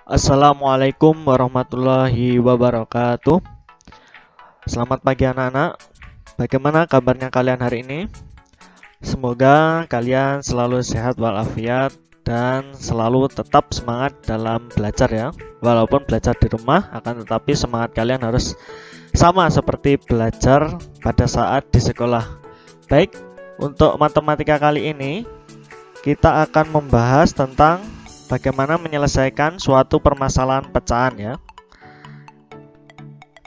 Assalamualaikum warahmatullahi wabarakatuh. Selamat pagi anak-anak. Bagaimana kabarnya kalian hari ini? Semoga kalian selalu sehat walafiat dan selalu tetap semangat dalam belajar ya. Walaupun belajar di rumah, akan tetapi semangat kalian harus sama seperti belajar pada saat di sekolah. Baik, untuk matematika kali ini kita akan membahas tentang bagaimana menyelesaikan suatu permasalahan pecahan ya.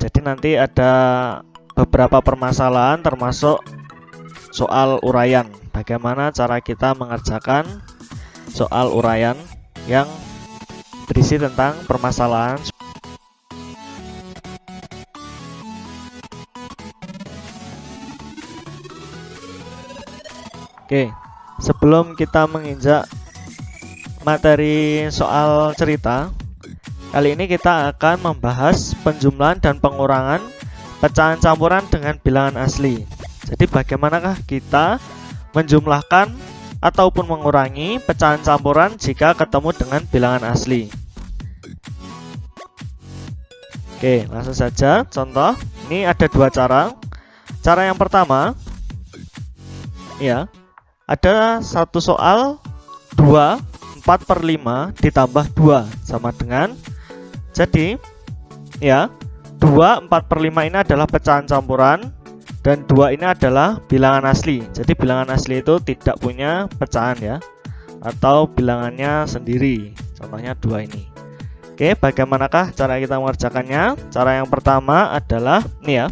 Jadi nanti ada beberapa permasalahan termasuk soal uraian. Bagaimana cara kita mengerjakan soal uraian yang berisi tentang permasalahan. Oke, sebelum kita menginjak materi soal cerita, kali ini kita akan membahas penjumlahan dan pengurangan pecahan campuran dengan bilangan asli. Jadi bagaimanakah kita menjumlahkan ataupun mengurangi pecahan campuran jika ketemu dengan bilangan asli. Oke, langsung saja contoh. Ini ada dua cara. Cara yang pertama, ya, ada satu soal 4/5 ditambah 2 sama dengan, jadi ya, 4/5 ini adalah pecahan campuran dan 2 ini adalah bilangan asli. Jadi bilangan asli itu tidak punya pecahan ya, atau bilangannya sendiri. Contohnya 2 ini. Oke, bagaimanakah cara kita mengerjakannya? Cara yang pertama adalah ini ya,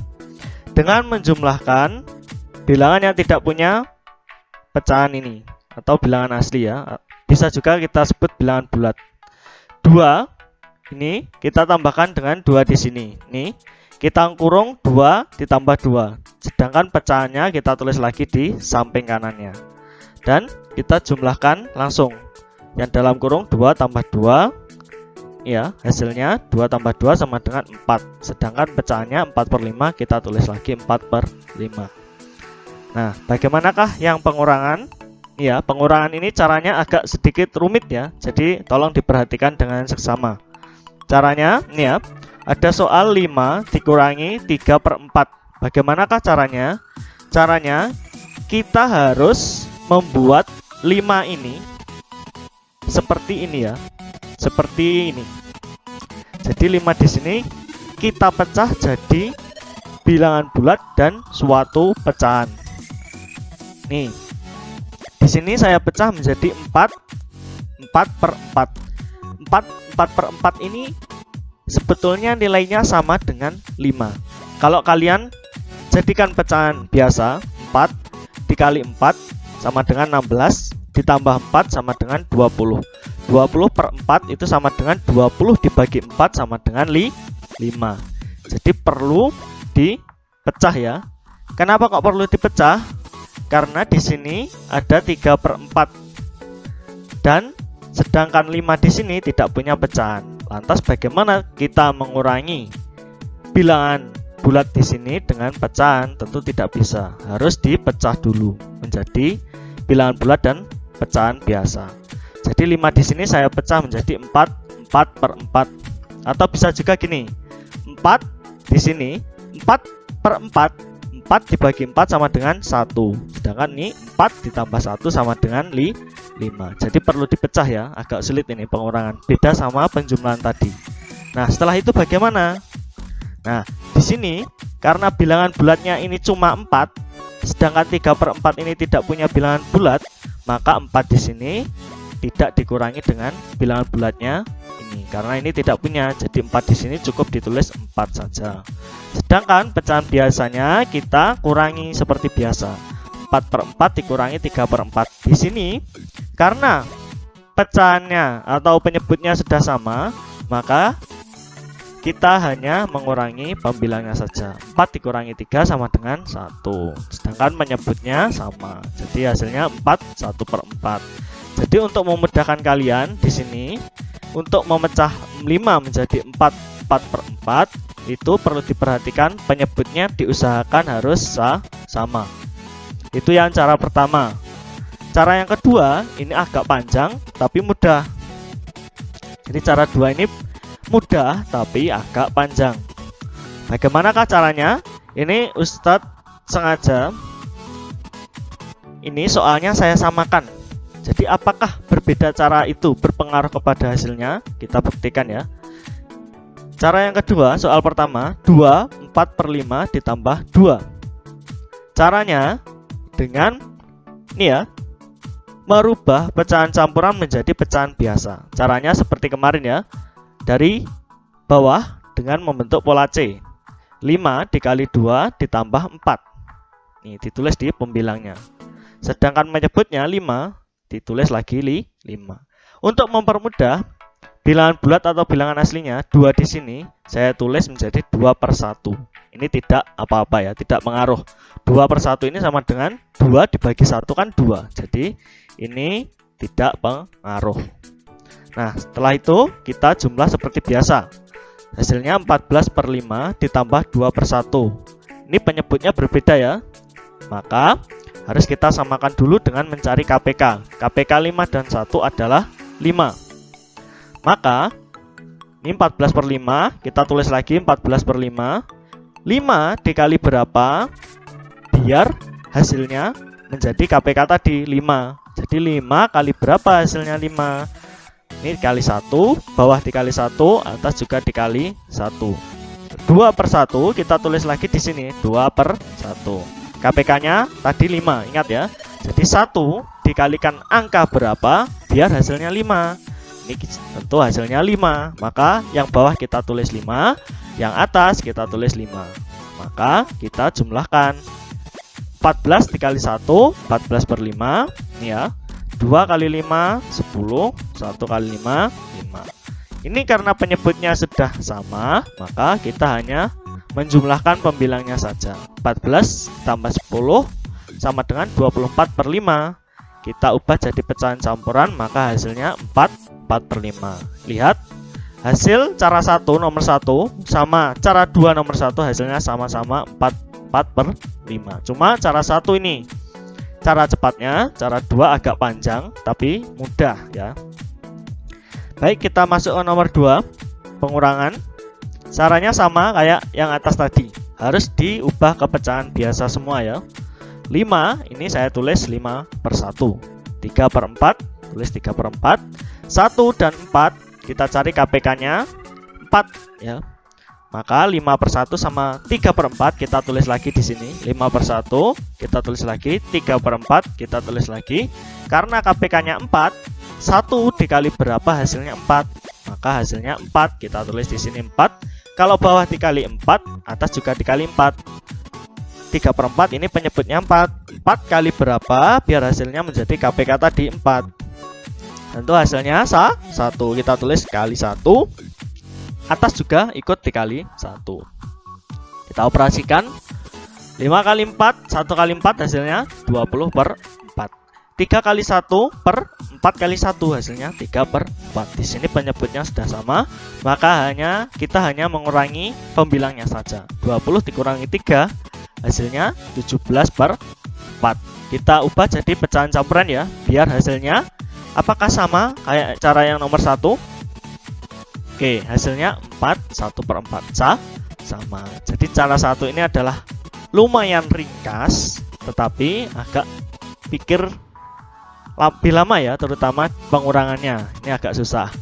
dengan menjumlahkan bilangan yang tidak punya pecahan ini atau bilangan asli ya. Bisa juga kita sebut bilangan bulat. 2 ini kita tambahkan dengan 2 di sini. Nih, kita kurung 2 ditambah 2. Sedangkan pecahannya kita tulis lagi di samping kanannya. Dan kita jumlahkan langsung. Yang dalam kurung 2 tambah 2. Ya, hasilnya 2 tambah 2 sama dengan 4. Sedangkan pecahannya 4/5, kita tulis lagi 4/5. Nah, bagaimanakah yang pengurangan? Ya, pengurangan ini caranya agak sedikit rumit ya. Jadi tolong diperhatikan dengan seksama. Caranya, ini ya, ada soal 5 dikurangi 3/4. Bagaimanakah caranya? Caranya kita harus membuat 5 ini seperti ini ya. Seperti ini. Jadi 5 di sini kita pecah jadi bilangan bulat dan suatu pecahan. Nih, di sini saya pecah menjadi 4/4. 4/4 ini sebetulnya nilainya sama dengan 5. Kalau kalian jadikan pecahan biasa, 4 dikali 4 sama dengan 16, ditambah 4 sama dengan 20. 20/4 itu sama dengan 20 dibagi 4 sama dengan 5. Jadi perlu dipecah ya. Kenapa kok perlu dipecah? Karena di sini ada 3/4 dan sedangkan 5 di sini tidak punya pecahan. Lantas bagaimana kita mengurangi bilangan bulat di sini dengan pecahan? Tentu tidak bisa. Harus dipecah dulu menjadi bilangan bulat dan pecahan biasa. Jadi 5 di sini saya pecah menjadi 4/4. Atau bisa juga gini. 4 di sini 4/4. 4 dibagi 4 sama dengan 1. Sedangkan ini 4 ditambah 1 sama dengan 5. Jadi perlu dipecah ya. Agak sulit ini pengurangan. Beda sama penjumlahan tadi. Nah, setelah itu bagaimana? Nah, di sini karena bilangan bulatnya ini cuma 4, sedangkan 3/4 ini tidak punya bilangan bulat, maka 4 di sini tidak dikurangi dengan bilangan bulatnya ini. Karena ini tidak punya, jadi 4 di sini cukup ditulis 4 saja. Sedangkan pecahan biasanya kita kurangi seperti biasa. 4/4 dikurangi 3/4. Di sini karena pecahannya atau penyebutnya sudah sama, maka kita hanya mengurangi pembilangnya saja. 4 dikurangi 3 sama dengan 1. Sedangkan penyebutnya sama. Jadi hasilnya 4 1/4. Jadi untuk memudahkan kalian di sini, untuk memecah 5 menjadi 4/4 itu perlu diperhatikan penyebutnya diusahakan harus sama. Itu yang cara pertama. Cara yang kedua ini agak panjang tapi mudah. Jadi cara 2 ini mudah tapi agak panjang. Bagaimanakah caranya? Ini Ustadz sengaja ini soalnya saya samakan. Jadi apakah berbeda cara itu berpengaruh kepada hasilnya? Kita buktikan ya. Cara yang kedua, soal pertama, 2 4/5 ditambah 2. Caranya dengan ini ya, merubah pecahan campuran menjadi pecahan biasa. Caranya seperti kemarin ya, dari bawah dengan membentuk pola C. 5 dikali 2 ditambah 4. Ini ditulis di pembilangnya. Sedangkan menyebutnya 5, ditulis lagi 5. Untuk mempermudah bilangan bulat atau bilangan aslinya, 2 di sini saya tulis menjadi 2/1. Ini tidak apa-apa ya, tidak mengaruh. 2/1 ini sama dengan 2 dibagi 1 kan 2. Jadi ini tidak pengaruh. Nah, setelah itu kita jumlah seperti biasa. Hasilnya 14/5 ditambah 2/1. Ini penyebutnya berbeda ya. Maka harus kita samakan dulu dengan mencari KPK. KPK 5 dan 1 adalah 5. Maka ini 14/5, kita tulis lagi 14/5. 5 dikali berapa? Biar hasilnya menjadi KPK tadi 5. Jadi 5 kali berapa hasilnya 5? Ini dikali 1, bawah dikali 1, atas juga dikali 1. 2/1 kita tulis lagi di sini 2/1. KPK-nya tadi 5, ingat ya. Jadi 1 dikalikan angka berapa biar hasilnya 5. Ini tentu hasilnya 5. Maka yang bawah kita tulis 5, yang atas kita tulis 5. Maka kita jumlahkan. 14 dikali 1, 14/5. Ini ya. 2 kali 5, 10. 1 kali 5, 5. Ini karena penyebutnya sudah sama, maka kita hanya menjumlahkan pembilangnya saja. 14 tambah 10 sama dengan 24/5. Kita ubah jadi pecahan campuran, maka hasilnya 4/5. Lihat, hasil cara 1 nomor 1 sama cara 2 nomor 1 hasilnya sama-sama 4/5. Cuma cara 1 ini cara cepatnya, cara 2 agak panjang tapi mudah ya. Baik, kita masuk ke nomor 2, pengurangan. Caranya sama kayak yang atas tadi, harus diubah ke pecahan biasa semua ya. 5 ini saya tulis 5/1. 3/4 tulis 3/4. 1 dan 4 kita cari KPK-nya 4 ya. Maka 5/1 sama 3/4 kita tulis lagi di sini. 5/1 kita tulis lagi, 3/4 kita tulis lagi. Karena KPK-nya 4, 1 dikali berapa hasilnya 4. Maka hasilnya 4, kita tulis di sini 4. Kalau bawah dikali 4, atas juga dikali 4. 3/4 ini penyebutnya 4. 4 kali berapa biar hasilnya menjadi KPK tadi 4. Tentu hasilnya 1. Kita tulis kali 1. Atas juga ikut dikali 1. Kita operasikan. 5 kali 4, 1 kali 4 hasilnya 20/4. 3 kali 1 per 4 kali 1 hasilnya 3/4. Di sini penyebutnya sudah sama, maka kita hanya mengurangi pembilangnya saja. 20 dikurangi 3 hasilnya 17/4. Kita ubah jadi pecahan campuran ya, biar hasilnya apakah sama kayak cara yang nomor 1? Oke, hasilnya 4, 1/4 sama. Jadi cara 1 ini adalah lumayan ringkas, tetapi agak pikir lebih lama ya, terutama pengurangannya. Ini agak susah.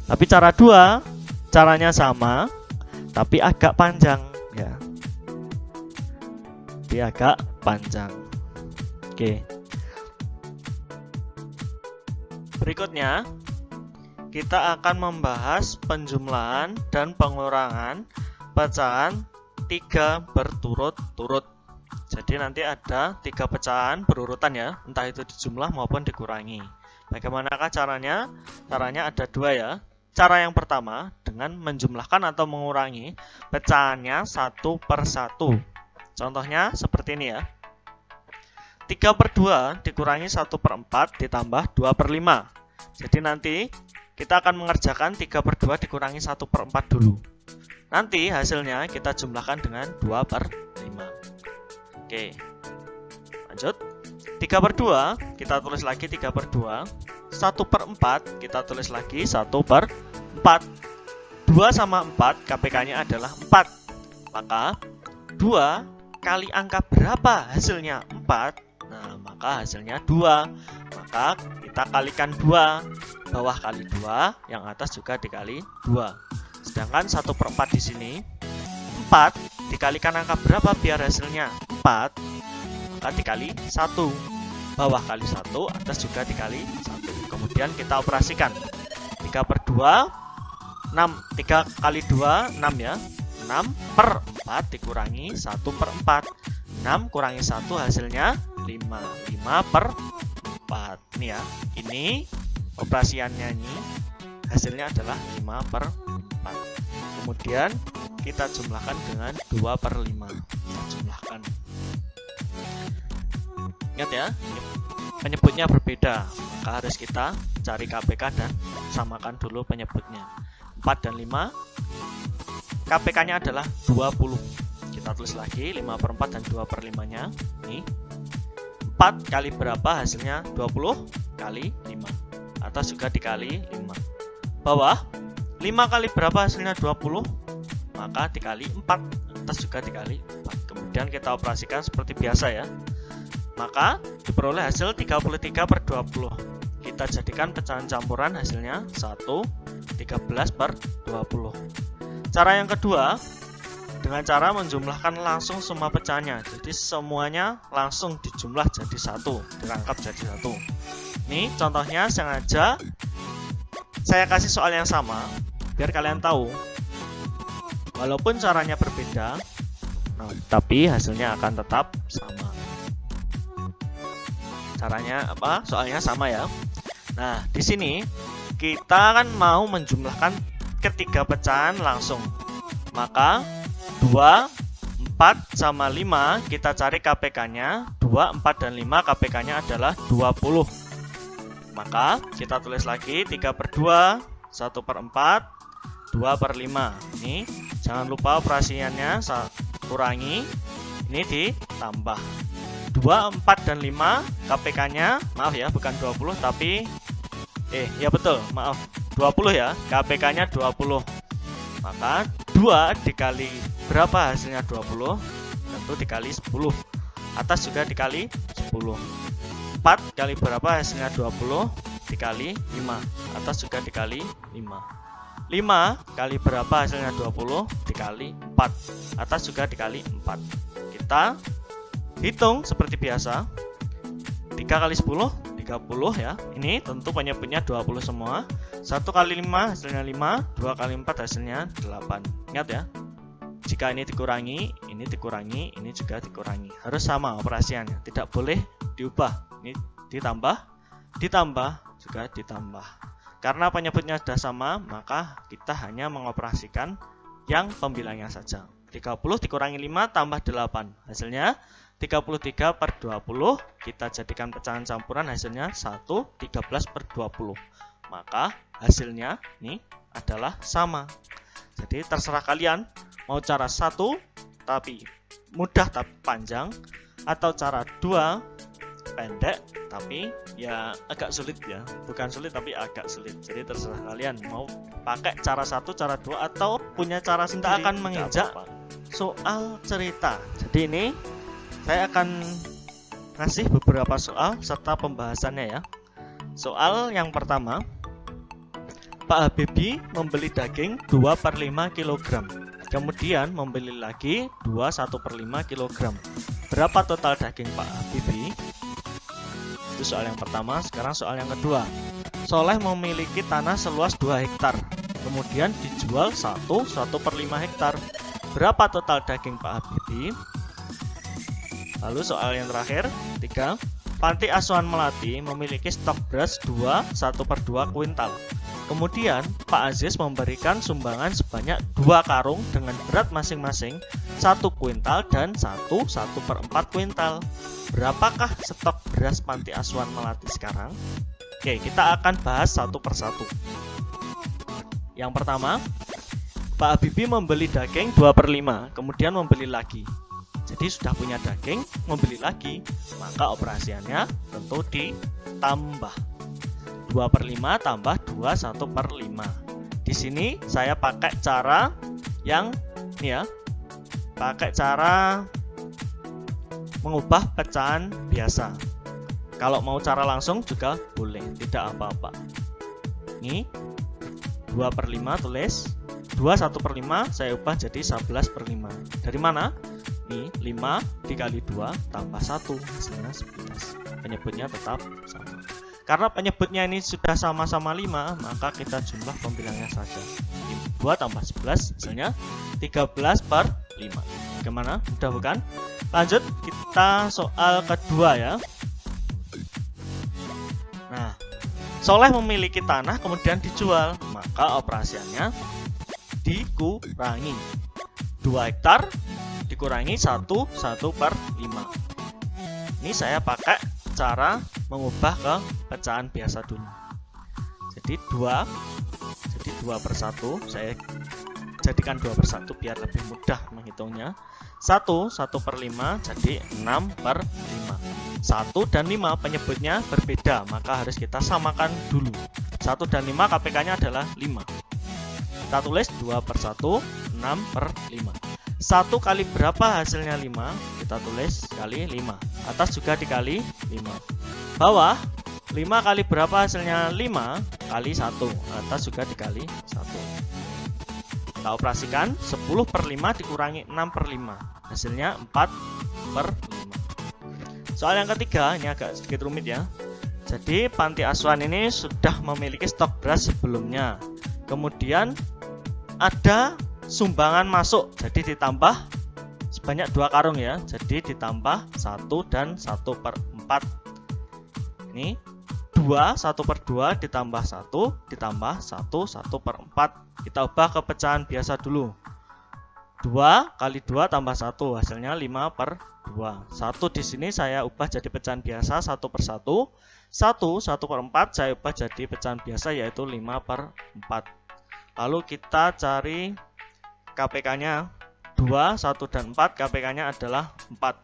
Tapi cara 2, caranya sama, tapi agak panjang ya. Dia agak panjang. Oke. Berikutnya kita akan membahas penjumlahan dan pengurangan pecahan 3 berturut-turut. Jadi nanti ada 3 pecahan berurutan ya, entah itu dijumlah maupun dikurangi. Bagaimanakah caranya? Caranya ada 2 ya. Cara yang pertama dengan menjumlahkan atau mengurangi pecahannya 1 per 1. Contohnya seperti ini ya. 3/2 dikurangi 1/4 ditambah 2/5. Jadi nanti kita akan mengerjakan 3/2 dikurangi 1/4 dulu. Nanti hasilnya kita jumlahkan dengan 2/5. Oke, lanjut. 3/2 kita tulis lagi 3/2. 1/4 kita tulis lagi 1/5. 4. 2 sama 4 KPK-nya adalah 4. Maka 2 kali angka berapa hasilnya? 4. Nah, maka hasilnya 2. Maka kita kalikan 2. Bawah kali 2, yang atas juga dikali 2. Sedangkan 1/4 di sini 4 dikalikan angka berapa biar hasilnya 4? Maka dikali 1. Bawah kali 1, atas juga dikali 1. Kemudian kita operasikan. 3/2 6. 3 kali 2 6 ya. 6/4 dikurangi 1/4. 6 kurangi 1 hasilnya 5. 5/4. Ini ya. Ini operasiannya ini hasilnya adalah 5/4. Kemudian kita jumlahkan dengan 2/5. Kita jumlahkan. Ingat ya, penyebutnya berbeda, maka harus kita cari KPK dan samakan dulu penyebutnya. 4 dan 5 KPK-nya adalah 20. Kita tulis lagi 5/4 dan 2/5 nya. Ini 4 kali berapa hasilnya? 20 kali 5. Atas juga dikali 5. Bawah 5 kali berapa hasilnya? 20. Maka dikali 4. Atas juga dikali 4. Kemudian kita operasikan seperti biasa ya. Maka diperoleh hasil 33/20. Kita jadikan pecahan campuran hasilnya 1 13/20. Cara yang kedua, dengan cara menjumlahkan langsung semua pecahannya. Jadi semuanya langsung dijumlah jadi 1, dirangkap jadi 1. Ini contohnya sengaja saya kasih soal yang sama biar kalian tahu. Walaupun caranya berbeda, tapi hasilnya akan tetap sama. Caranya apa? Soalnya sama ya. Nah, di sini kita kan mau menjumlahkan ketiga pecahan langsung. Maka 2, 4 sama 5 kita cari KPK-nya. 2, 4 dan 5 KPK-nya adalah 20. Maka kita tulis lagi 3/2, 1/4, 2/5. Ini jangan lupa operasiannya kurangi, ini ditambah. 2, 4 dan 5 KPK-nya, maaf ya, bukan 20 tapi ya betul, maaf, 20 ya, KPK-nya 20. Maka 2 dikali berapa hasilnya 20? Tentu dikali 10. Atas juga dikali 10. 4 kali berapa hasilnya 20? Dikali 5. Atas juga dikali 5. 5 kali berapa hasilnya 20? Dikali 4. Atas juga dikali 4. Kita hitung seperti biasa. 3 kali 10 30 ya. Ini tentu penyebutnya 20 semua. 1 kali 5 hasilnya 5, 2 kali 4 hasilnya 8. Ingat ya. Jika ini dikurangi, ini dikurangi, ini juga dikurangi. Harus sama operasiannya, tidak boleh diubah. Ini ditambah, ditambah, juga ditambah. Karena penyebutnya sudah sama, maka kita hanya mengoperasikan yang pembilangnya saja. 30 dikurangi 5 tambah 8. Hasilnya 33/20. Kita jadikan pecahan campuran, hasilnya 1 13/20. Maka hasilnya ini adalah sama. Jadi terserah kalian mau cara 1 tapi mudah tapi panjang, atau cara 2 pendek tapi ya agak sulit ya. Bukan sulit tapi agak sulit. Jadi terserah kalian mau pakai cara 1, cara 2 atau punya cara sendiri. Kita akan menginjak soal cerita. Jadi ini saya akan ngasih beberapa soal serta pembahasannya ya. Soal yang pertama, Pak Habibie membeli daging 2/5 kg. Kemudian membeli lagi 1/5 kg. Berapa total daging Pak Habibie? Itu soal yang pertama. Sekarang soal yang kedua. Soleh memiliki tanah seluas 2 hektar. Kemudian dijual 1/5 hektar. Berapa total daging Pak Habibie? Lalu soal yang terakhir, 3. Panti Asuhan Melati memiliki stok beras 1/2 kuintal. Kemudian Pak Aziz memberikan sumbangan sebanyak 2 karung dengan berat masing-masing 1 kuintal dan 1/4 kuintal. Berapakah stok beras Panti Asuhan Melati sekarang? Oke, kita akan bahas satu persatu. Yang pertama, Pak Habibie membeli daging 2/5, kemudian membeli lagi. Jadi sudah punya daging, membeli lagi, maka operasiannya tentu ditambah. 2/5 tambah 2 1/5. Di sini saya pakai cara yang ini ya, pakai cara mengubah pecahan biasa. Kalau mau cara langsung juga boleh, tidak apa-apa. Ini 2/5 tulis 2/1/5 saya ubah jadi 11/5. Dari mana? Ini 5 dikali 2 tambah 1 hasilnya 11. Penyebutnya tetap sama. Karena penyebutnya ini sudah sama-sama 5, maka kita jumlah pembilangnya saja. 2 tambah 11 hasilnya 13/5. Bagaimana? Mudah bukan? Lanjut kita soal kedua ya. Nah, Soleh memiliki tanah kemudian dijual, maka operasiannya dikurangi. 2 hektar dikurangi 1/5. Ini saya pakai cara mengubah ke pecahan biasa dulu. Jadi 2/1 saya jadikan 2/1 biar lebih mudah menghitungnya. 1/5 jadi 6/5. 1 dan 5 penyebutnya berbeda, maka harus kita samakan dulu. 1 dan 5 KPK-nya adalah 5. Kita tulis 2/1 6/5. 1 kali berapa hasilnya 5? Kita tulis kali 5. Atas juga dikali 5. Bawah 5 kali berapa hasilnya 5 kali 1. Atas juga dikali 1. Kita operasikan 10/5 dikurangi 6/5. Hasilnya 4/5. Soal yang ketiga ini agak sedikit rumit ya. Jadi panti asuhan ini sudah memiliki stok beras sebelumnya. Kemudian ada sumbangan masuk, jadi ditambah sebanyak 2 karung ya. Jadi ditambah 1 dan 1/4. Ini 2 1/2 ditambah 1 ditambah 1 1/4. Kita ubah ke pecahan biasa dulu. 2 kali 2 tambah 1 hasilnya 5/2. 1 di sini saya ubah jadi pecahan biasa 1/1. 1 1/4 saya ubah jadi pecahan biasa yaitu 5/4. Lalu kita cari KPK-nya 2, 1 dan 4. KPK-nya adalah 4.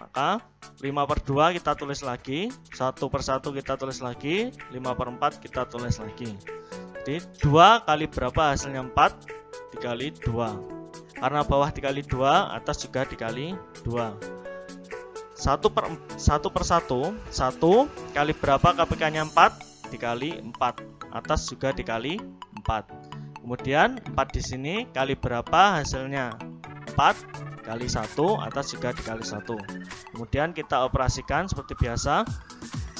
Maka 5/2 kita tulis lagi, 1/1 kita tulis lagi, 5/4 kita tulis lagi. Jadi 2 kali berapa hasilnya 4? Dikali 2. Karena bawah dikali 2, atas juga dikali 2. 1/1. 1 kali berapa KPK-nya 4? Dikali 4. Atas juga dikali 4. Kemudian 4 di sini kali berapa hasilnya? 4 kali 1, atas juga dikali 1. Kemudian kita operasikan seperti biasa.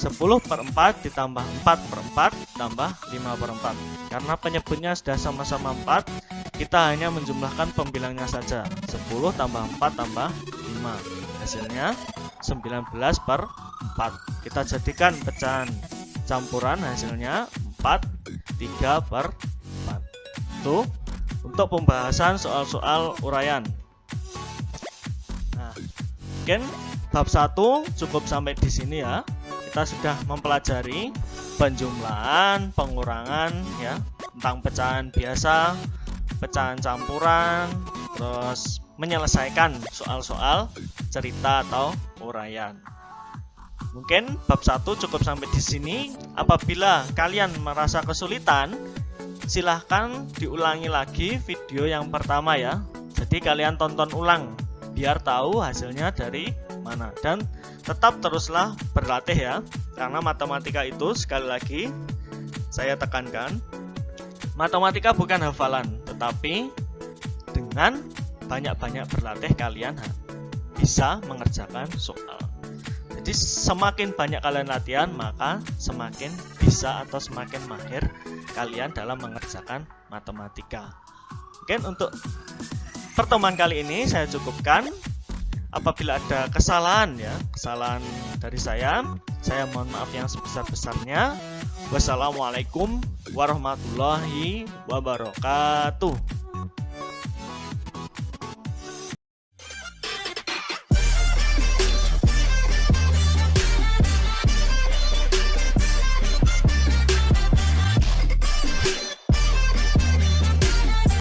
10/4 ditambah 4/4 tambah 5/4. Karena penyebutnya sudah sama-sama 4, kita hanya menjumlahkan pembilangnya saja. 10 tambah 4 tambah 5. Hasilnya 19/4. Kita jadikan pecahan campuran, hasilnya 4 3/4. Itu untuk pembahasan soal-soal uraian. Nah, mungkin bab 1 cukup sampai di sini ya. Kita sudah mempelajari penjumlahan, pengurangan ya, tentang pecahan biasa, pecahan campuran, terus menyelesaikan soal-soal cerita atau uraian. Mungkin bab 1 cukup sampai di sini. Apabila kalian merasa kesulitan, silahkan diulangi lagi video yang pertama ya. Jadi kalian tonton ulang biar tahu hasilnya dari mana, dan tetap teruslah berlatih ya, karena matematika itu sekali lagi saya tekankan, matematika bukan hafalan, tetapi dengan banyak-banyak berlatih kalian bisa mengerjakan soal. Jadi semakin banyak kalian latihan, maka semakin bisa atau semakin mahir kalian dalam mengerjakan matematika. Mungkin untuk pertemuan kali ini saya cukupkan. Apabila ada kesalahan dari saya mohon maaf yang sebesar-besarnya. Wassalamualaikum warahmatullahi wabarakatuh.